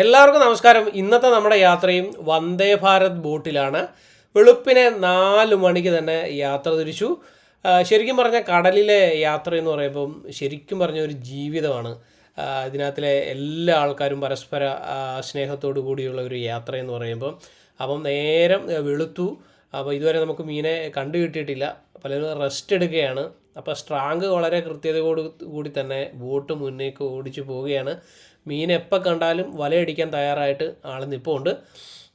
എല്ലാവർക്കും നമസ്കാരം. ഇന്നത്തെ നമ്മുടെ യാത്രയും വന്ദേ ഭാരത് ബോട്ടിലാണ്. വെളുപ്പിനെ 4 മണിക്ക് തന്നെ യാത്ര തിരിച്ചു. ശരിക്കും പറഞ്ഞാൽ കടലിലെ യാത്ര എന്ന് പറയുമ്പം ശരിക്കും പറഞ്ഞ ഒരു ജീവിതമാണ്. ഇതിനകത്തിലെ എല്ലാ ആൾക്കാരും പരസ്പര സ്നേഹത്തോടു കൂടിയുള്ള ഒരു യാത്ര എന്ന് പറയുമ്പം അപ്പം നേരം വെളുത്തു. അപ്പോൾ ഇതുവരെ നമുക്ക് മീനെ കണ്ടു കിട്ടിയിട്ടില്ല. പലരും റെസ്റ്റ് എടുക്കുകയാണ്. അപ്പോൾ സ്ട്രാങ്ക് വളരെ കൃത്യതയോട് കൂടി തന്നെ ബോട്ട് മുന്നേക്ക് ഓടിച്ചു പോവുകയാണ്. മീൻ എപ്പോൾ കണ്ടാലും വലയടിക്കാൻ തയ്യാറായിട്ട് ആൾ നിൽപ്പുണ്ട്.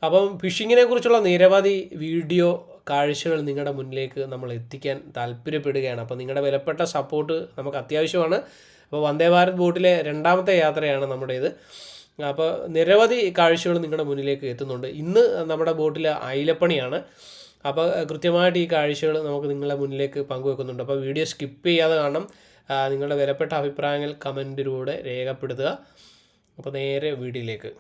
അപ്പം ഫിഷിങ്ങിനെ കുറിച്ചുള്ള നിരവധി വീഡിയോ കാഴ്ചകൾ നിങ്ങളുടെ മുന്നിലേക്ക് നമ്മൾ എത്തിക്കാൻ താല്പര്യപ്പെടുകയാണ്. അപ്പോൾ നിങ്ങളുടെ വിലപ്പെട്ട സപ്പോർട്ട് നമുക്ക് അത്യാവശ്യമാണ്. അപ്പോൾ വന്ദേ ഭാരത് ബോട്ടിലെ 2ാമത്തെ യാത്രയാണ് നമ്മുടേത്. അപ്പോൾ നിരവധി കാഴ്ചകൾ നിങ്ങളുടെ മുന്നിലേക്ക് എത്തുന്നുണ്ട്. ഇന്ന് നമ്മുടെ ബോട്ടിലെ അയിലപ്പണിയാണ്. അപ്പോൾ കൃത്യമായിട്ട് ഈ കാഴ്ചകൾ നമുക്ക് നിങ്ങളുടെ മുന്നിലേക്ക് പങ്കുവെക്കുന്നുണ്ട്. അപ്പോൾ വീഡിയോ സ്കിപ്പ് ചെയ്യാതെ കാണണം. നിങ്ങളുടെ വിലപ്പെട്ട അഭിപ്രായങ്ങൾ കമൻറ്റിലൂടെ രേഖപ്പെടുത്തുക. അപ്പോൾ നേരെ വീഡിയോയിലേക്ക്.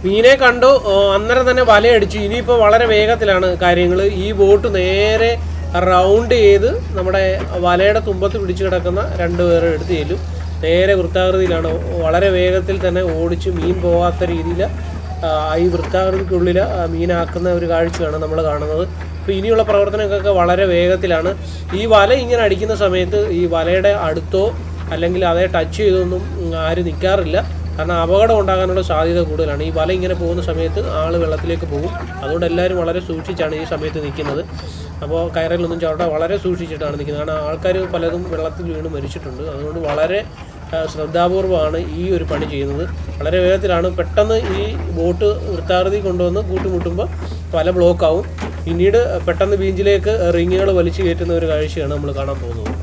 മീനെ കണ്ടു, അന്നേരം തന്നെ വലയടിച്ചു. ഇനിയിപ്പോൾ വളരെ വേഗത്തിലാണ് കാര്യങ്ങൾ. ഈ ബോട്ട് നേരെ റൗണ്ട് ചെയ്ത് നമ്മുടെ വലയുടെ തുമ്പത്ത് പിടിച്ചു കിടക്കുന്ന 2 പേരെ എടുത്ത് ചെല്ലും. നേരെ വൃത്താകൃതിയിലാണ് വളരെ വേഗത്തിൽ തന്നെ ഓടിച്ച് മീൻ പോകാത്ത രീതിയിൽ ഈ വൃത്താകൃതിക്കുള്ളിൽ മീനാക്കുന്ന ഒരു കാഴ്ചയാണ് നമ്മൾ കാണുന്നത്. അപ്പോൾ ഇനിയുള്ള പ്രവർത്തനങ്ങളൊക്കെ വളരെ വേഗത്തിലാണ്. ഈ വല ഇങ്ങനെ അടിക്കുന്ന സമയത്ത് ഈ വലയുടെ അടുത്തോ അല്ലെങ്കിൽ അതേ ടച്ച് ചെയ്തൊന്നും ആരും നിൽക്കാറില്ല. കാരണം അപകടം ഉണ്ടാകാനുള്ള സാധ്യത കൂടുതലാണ്. ഈ വല ഇങ്ങനെ പോകുന്ന സമയത്ത് ആൾ വെള്ളത്തിലേക്ക് പോകും. അതുകൊണ്ട് എല്ലാവരും വളരെ സൂക്ഷിച്ചാണ് ഈ സമയത്ത് നിൽക്കുന്നത്. അപ്പോൾ കയറിലൊന്നും ചവിട്ടാൻ വളരെ സൂക്ഷിച്ചിട്ടാണ് നിൽക്കുന്നത്. കാരണം ആൾക്കാർ പലതും വെള്ളത്തിൽ വീണ് മരിച്ചിട്ടുണ്ട്. അതുകൊണ്ട് വളരെ ശ്രദ്ധാപൂർവമാണ് ഈ ഒരു പണി ചെയ്യുന്നത്. വളരെ വേഗത്തിലാണ്. പെട്ടെന്ന് ഈ ബോട്ട് വൃത്താകൃതി കൊണ്ടുവന്ന് കൂട്ടിമുട്ടുമ്പോൾ പല ബ്ലോക്കാവും. പിന്നീട് പെട്ടെന്ന് ബീച്ചിലേക്ക് റിങ്ങുകൾ വലിച്ചു കയറ്റുന്ന ഒരു കാഴ്ചയാണ് നമ്മൾ കാണാൻ പോകുന്നത്.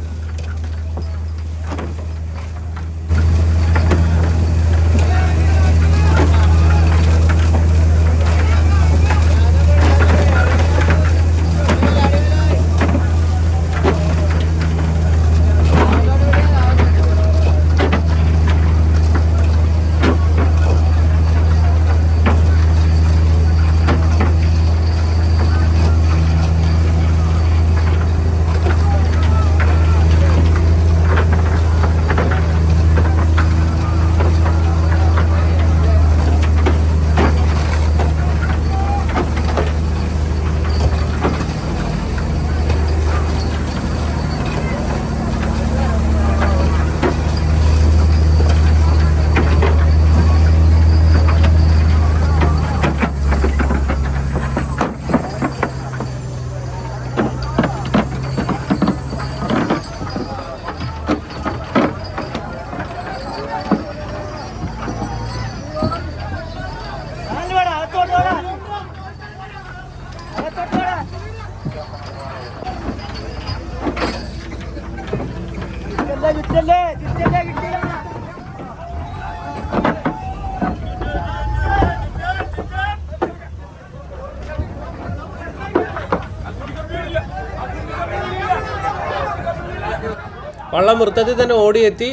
വള്ളം വൃത്തത്തിൽ തന്നെ ഓടിയെത്തി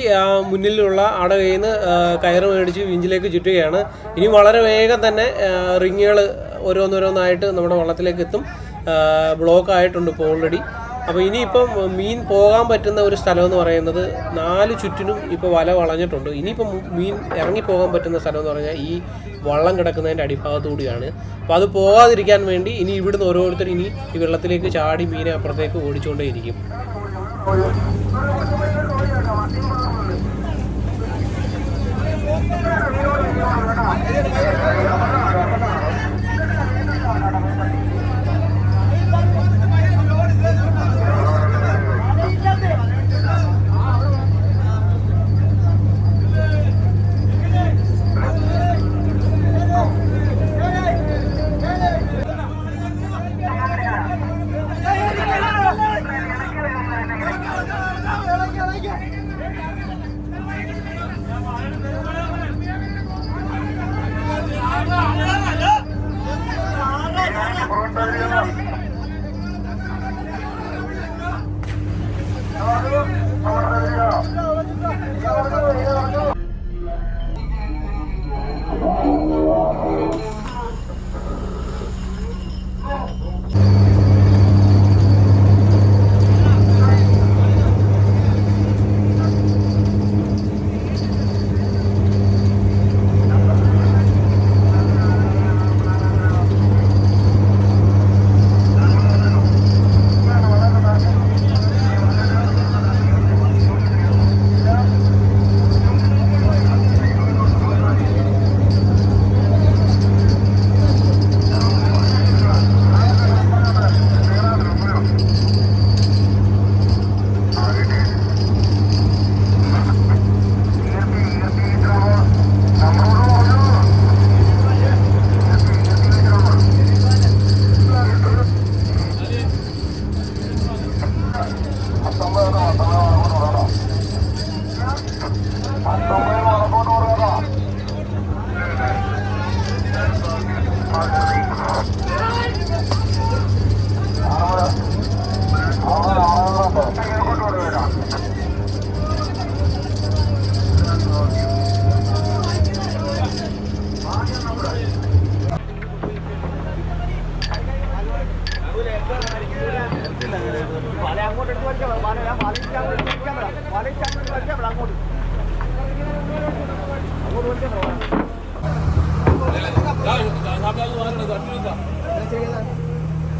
മുന്നിലുള്ള ആടെ കയ്യിൽ നിന്ന് കയറ് മേടിച്ച് വിഞ്ചിലേക്ക് ചുറ്റുകയാണ്. ഇനി വളരെ വേഗം തന്നെ റിങ്ങുകൾ ഓരോന്നോരോന്നായിട്ട് നമ്മുടെ വള്ളത്തിലേക്ക് എത്തും. ബ്ലോക്ക് ആയിട്ടുണ്ട് ഇപ്പോൾ ഓൾറെഡി. അപ്പോൾ ഇനിയിപ്പം മീൻ പോകാൻ പറ്റുന്ന ഒരു സ്ഥലം എന്ന് പറയുന്നത് 4 ചുറ്റിനും ഇപ്പോൾ വല വളഞ്ഞിട്ടുണ്ട്. ഇനിയിപ്പം മീൻ ഇറങ്ങിപ്പോകാൻ പറ്റുന്ന സ്ഥലം എന്ന് പറഞ്ഞാൽ ഈ വള്ളം കിടക്കുന്നതിൻ്റെ അടിഭാഗത്തുകൂടിയാണ്. അപ്പോൾ അത് പോകാതിരിക്കാൻ വേണ്ടി ഇനി ഇവിടുന്ന് ഓരോരുത്തർ ഇനി ഈ വെള്ളത്തിലേക്ക് ചാടി മീനെ അപ്പുറത്തേക്ക് ഓടിച്ചുകൊണ്ടേയിരിക്കും.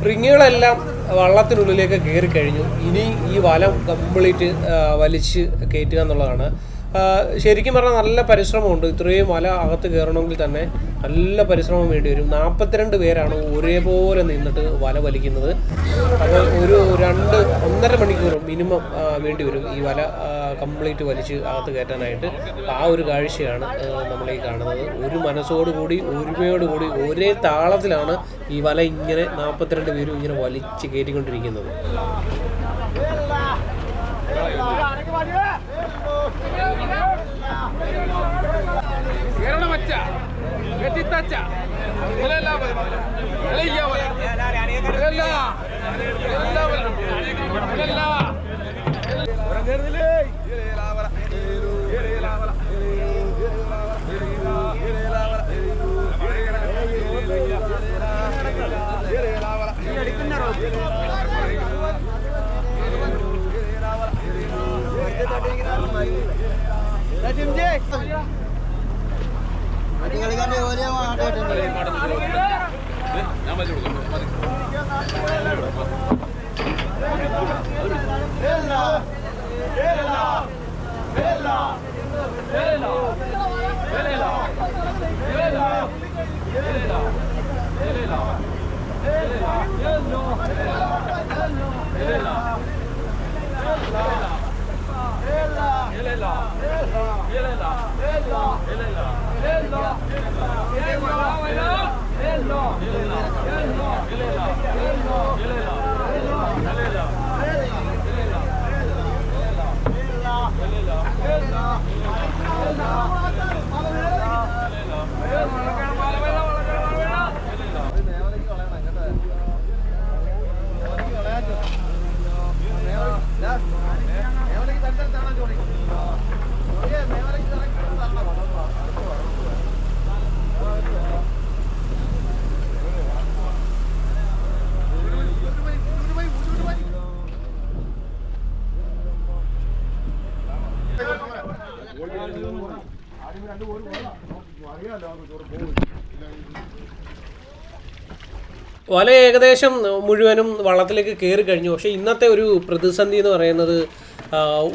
റിങ്ങുകളെല്ലാം വള്ളത്തിനുള്ളിലേക്ക് കയറി കഴിഞ്ഞു. ഇനി ഈ വലം കംപ്ലീറ്റ് വലിച്ച് കയറ്റുക എന്നുള്ളതാണ്. ശരിക്കും പറഞ്ഞാൽ നല്ല പരിശ്രമമുണ്ട്. ഇത്രയും വല അകത്ത് കയറണമെങ്കിൽ തന്നെ നല്ല പരിശ്രമം വേണ്ടി വരും. 42 പേരാണ് ഒരേപോലെ നിന്നിട്ട് വല വലിക്കുന്നത്. അപ്പോൾ ഒരു 1.5 മണിക്കൂർ മിനിമം വേണ്ടി വരും ഈ വല കംപ്ലീറ്റ് വലിച്ച് അകത്ത് കയറ്റാനായിട്ട്. ആ ഒരു കാഴ്ചയാണ് നമ്മളീ കാണുന്നത്. ഒരു മനസ്സോടുകൂടി ഒരുമയോടുകൂടി ഒരേ താളത്തിലാണ് ഈ വല ഇങ്ങനെ 42 പേരും ഇങ്ങനെ വലിച്ച് കയറ്റിക്കൊണ്ടിരിക്കുന്നത്. വല ഏകദേശം മുഴുവനും വള്ളത്തിലേക്ക് കയറി കഴിഞ്ഞു. പക്ഷേ ഇന്നത്തെ ഒരു പ്രതിസന്ധി എന്ന് പറയുന്നത്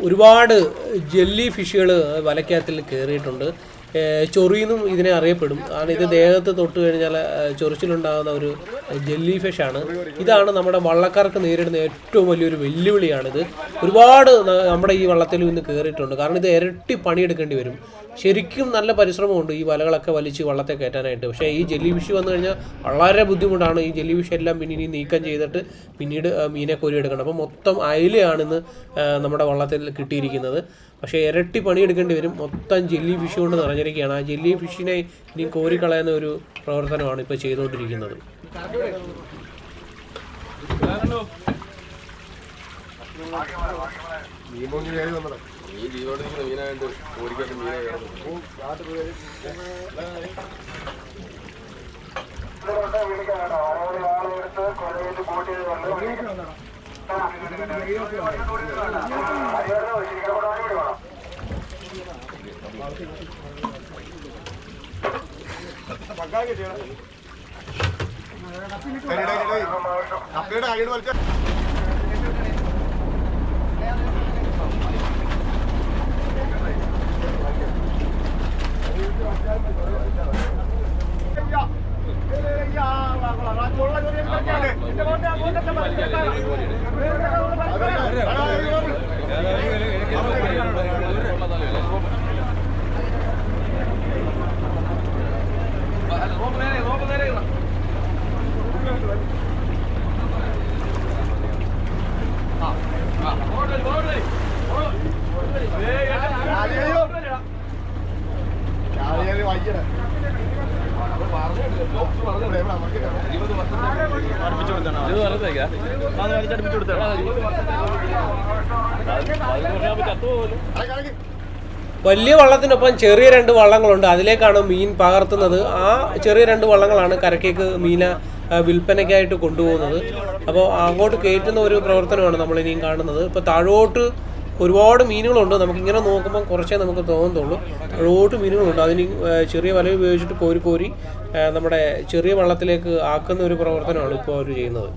ഒരുപാട് ജെല്ലി ഫിഷുകൾ വലയ്ക്കകത്തിൽ കയറിയിട്ടുണ്ട്. ചൊറിയെന്നും ഇതിനെ അറിയപ്പെടും. കാരണം ഇത് ദേഹത്ത് തൊട്ട് കഴിഞ്ഞാൽ ചൊറിച്ചിലുണ്ടാകുന്ന ഒരു ജെല്ലി ഫിഷാണ്. ഇതാണ് നമ്മുടെ വള്ളക്കാർക്ക് നേരിടുന്ന ഏറ്റവും വലിയൊരു വെല്ലുവിളിയാണിത്. ഒരുപാട് നമ്മുടെ ഈ വള്ളത്തിൽ ഇന്ന് കയറിയിട്ടുണ്ട്. കാരണം ഇത് ഇരട്ടി പണിയെടുക്കേണ്ടി വരും. ശരിക്കും നല്ല പരിശ്രമമുണ്ട് ഈ വലകളൊക്കെ വലിച്ച് വള്ളത്തെ കയറ്റാനായിട്ട്. പക്ഷേ ഈ ജെല്ലി ഫിഷ് വന്നു കഴിഞ്ഞാൽ വളരെ ബുദ്ധിമുട്ടാണ്. ഈ ജെല്ലി ഫിഷ് എല്ലാം പിന്നെ ഇനി നീക്കം ചെയ്തിട്ട് പിന്നീട് മീനെ കോരിയെടുക്കണം. അപ്പോൾ മൊത്തം അയിലയാണിന്ന് നമ്മുടെ വള്ളത്തിൽ കിട്ടിയിരിക്കുന്നത്. പക്ഷേ ഇരട്ടി പണിയെടുക്കേണ്ടി വരും. മൊത്തം ജെല്ലി ഫിഷ് കൊണ്ട് നിറഞ്ഞിരിക്കുകയാണ്. ആ ജെല്ലി ഫിഷിനെ ഇനി കോരിക്കളയുന്ന ഒരു പ്രവർത്തനമാണ് ഇപ്പോൾ ചെയ്തുകൊണ്ടിരിക്കുന്നത്. ഈ ജീവനോടിക്കുന്ന മീനായിട്ട് ഓടിക്കാത്ത മീനെ വലിയ വള്ളത്തിനൊപ്പം ചെറിയ 2 വള്ളങ്ങളുണ്ട്. അതിലേക്കാണ് മീൻ പകർത്തുന്നത്. ആ ചെറിയ 2 വള്ളങ്ങളാണ് കരക്കേക്ക് മീനെ വിൽപ്പനയ്ക്കായിട്ട് കൊണ്ടുപോകുന്നത്. അപ്പോൾ അങ്ങോട്ട് കയറ്റുന്ന ഒരു പ്രവർത്തനമാണ് നമ്മളിനിയും കാണുന്നത്. ഇപ്പോൾ താഴോട്ട് ഒരുപാട് മീനുകളുണ്ട്. നമുക്കിങ്ങനെ നോക്കുമ്പോൾ കുറച്ചേ നമുക്ക് തോന്നുന്നുള്ളൂ. താഴോട്ട് മീനുകളുണ്ട്. അതിന് ചെറിയ വല ഉപയോഗിച്ചിട്ട് കോരി നമ്മുടെ ചെറിയ വള്ളത്തിലേക്ക് ആക്കുന്ന ഒരു പ്രവർത്തനമാണ് ഇപ്പോൾ അവർ ചെയ്യുന്നത്.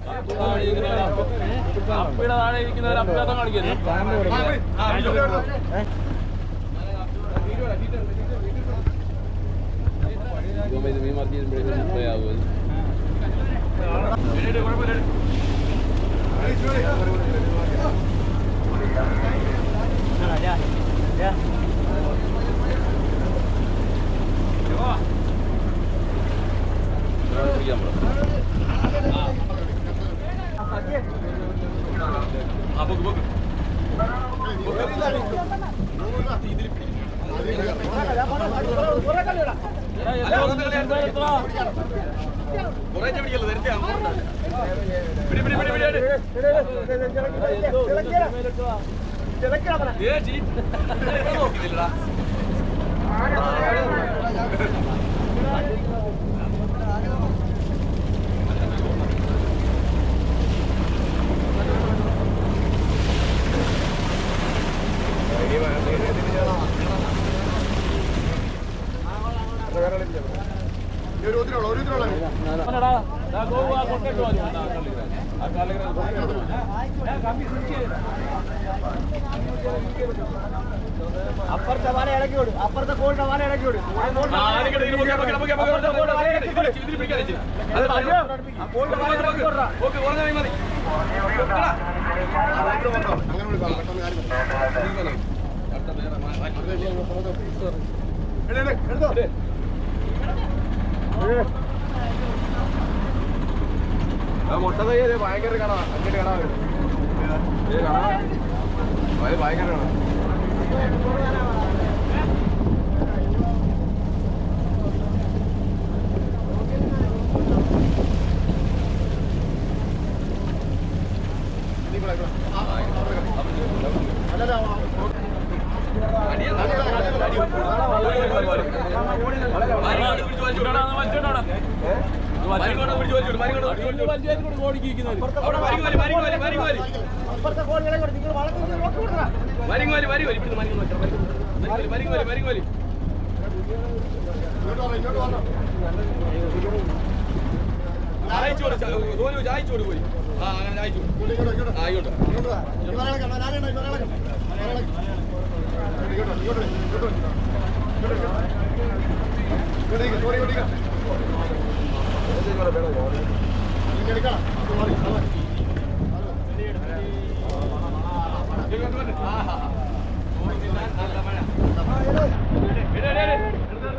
അപ്പുറത്തെ വല ഇളക്കി കൊടു, അപ്പുറത്തെ കോളിന്റെ വല ഇളക്കി കൊടു. മുട്ട തയ്യത് ഭയങ്കര കാണാം, അങ്ങോട്ട് കാണാൻ ഭയങ്കര കാണാം.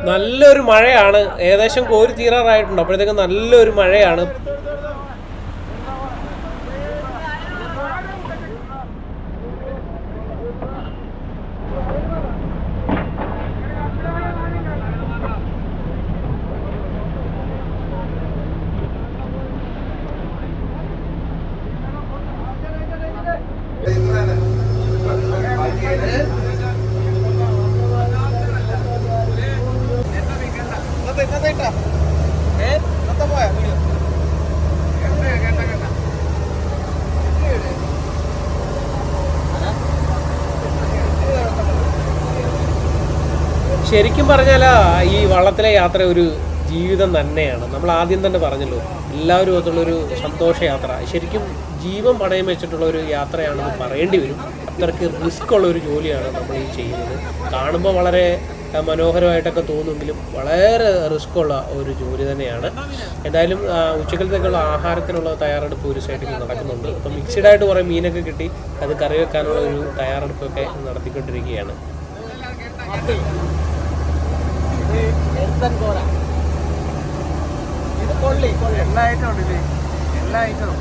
നല്ലൊരു മഴയാണ്. ഏകദേശം കോരി തീരാറായിട്ടുണ്ട്. അപ്പോഴത്തേക്കും നല്ലൊരു മഴയാണ്. ശരിക്കും പറഞ്ഞാൽ ഈ വള്ളത്തിലെ യാത്ര ഒരു ജീവിതം തന്നെയാണ്. നമ്മൾ ആദ്യം തന്നെ പറഞ്ഞല്ലോ, എല്ലാവരും ഒത്തുള്ളൊരു സന്തോഷയാത്ര. ശരിക്കും ജീവൻ പണയം വെച്ചിട്ടുള്ള ഒരു യാത്രയാണെന്ന് പറയേണ്ടി വരും. അത്രയ്ക്ക് റിസ്ക് ഉള്ള ഒരു ജോലിയാണ് നമ്മൾ ഈ ചെയ്യുന്നത്. കാണുമ്പോൾ വളരെ മനോഹരമായിട്ടൊക്കെ തോന്നുമെങ്കിലും വളരെ റിസ്ക് ഉള്ള ഒരു ജോലി തന്നെയാണ്. എന്തായാലും ഉച്ചക്കലത്തേക്കുള്ള ആഹാരത്തിനുള്ള തയ്യാറെടുപ്പ് ഒരു സൈഡിൽ നടക്കുന്നുണ്ട്. അപ്പം മിക്സഡായിട്ട് കുറേ മീനൊക്കെ കിട്ടി, അത് കറി വെക്കാനുള്ള ഒരു തയ്യാറെടുപ്പൊക്കെ നടത്തിക്കൊണ്ടിരിക്കുകയാണ്. എല്ലാ ഐറ്റം ഉണ്ട്. എല്ലാ ഐറ്റവും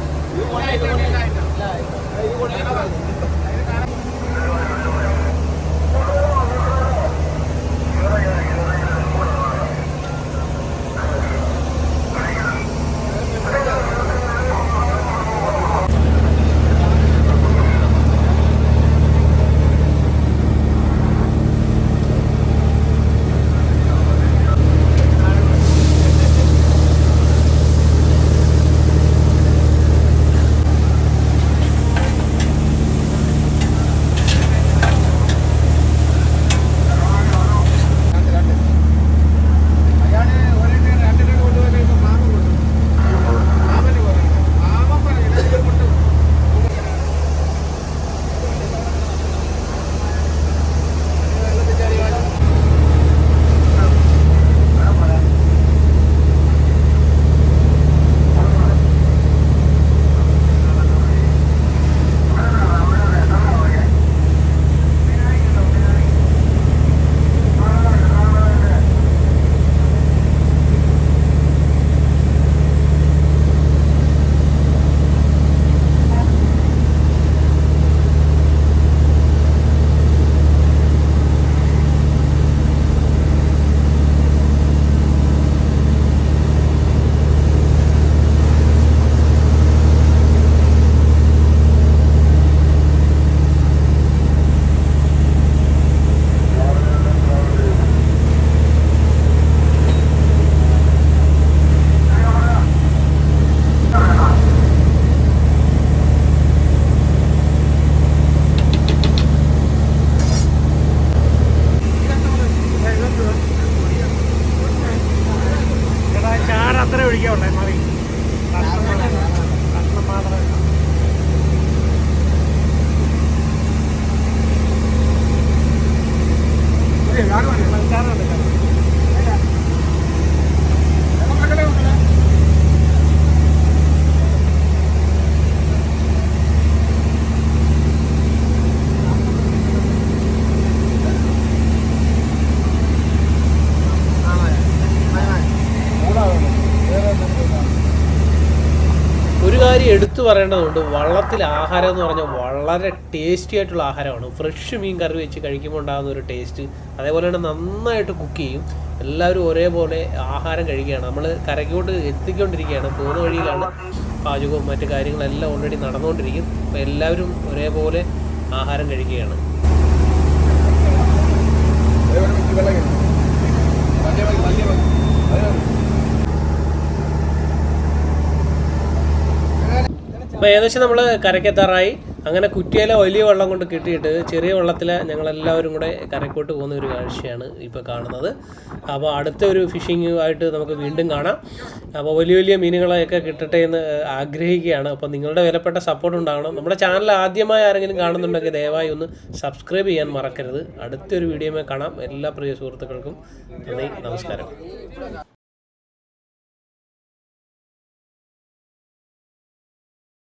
അത്ര ഒഴിക്കാവുള്ളേ മതി. കഷ്ണം മാത്രമേ എടുത്തു പറയേണ്ടതുണ്ട്. വള്ളത്തിൽ ആഹാരം എന്ന് പറഞ്ഞാൽ വളരെ ടേസ്റ്റി ആയിട്ടുള്ള ആഹാരമാണ്. ഫ്രഷ് മീൻ കറി വെച്ച് കഴിക്കുമ്പോൾ ഉണ്ടാകുന്ന ഒരു ടേസ്റ്റ്, അതേപോലെ തന്നെ നന്നായിട്ട് കുക്ക് ചെയ്യും. എല്ലാവരും ഒരേപോലെ ആഹാരം കഴിക്കുകയാണ്. നമ്മൾ കരയ്ക്കോട്ട് എത്തിക്കൊണ്ടിരിക്കുകയാണ്. പോകുന്ന വഴിയിലാണ് പാചകവും മറ്റു കാര്യങ്ങളെല്ലാം ഓൾറെഡി നടന്നുകൊണ്ടിരിക്കും. അപ്പോൾ എല്ലാവരും ഒരേപോലെ ആഹാരം കഴിക്കുകയാണ്. അപ്പോൾ ഏകദേശം നമ്മൾ കരയ്ക്കെത്താറായി. അങ്ങനെ കുറ്റിയിലെ വലിയ വെള്ളം കൊണ്ട് കിട്ടിയിട്ട് ചെറിയ വെള്ളത്തിൽ ഞങ്ങളെല്ലാവരും കൂടെ കരക്കോട്ട് പോകുന്ന ഒരു കാഴ്ചയാണ് ഇപ്പോൾ കാണുന്നത്. അപ്പോൾ അടുത്ത ഒരു ഫിഷിംഗ് ആയിട്ട് നമുക്ക് വീണ്ടും കാണാം. അപ്പോൾ വലിയ വലിയ മീനുകളെയൊക്കെ കിട്ടട്ടെ എന്ന് ആഗ്രഹിക്കുകയാണ്. അപ്പോൾ നിങ്ങളുടെ വിലപ്പെട്ട സപ്പോർട്ട് ഉണ്ടാകണം. നമ്മുടെ ചാനൽ ആദ്യമായി ആരെങ്കിലും കാണുന്നുണ്ടെങ്കിൽ ദയവായി ഒന്ന് സബ്സ്ക്രൈബ് ചെയ്യാൻ മറക്കരുത്. അടുത്തൊരു വീഡിയോയിൽ കാണാം. എല്ലാ പ്രിയ സുഹൃത്തുക്കൾക്കും നന്ദി, നമസ്കാരം.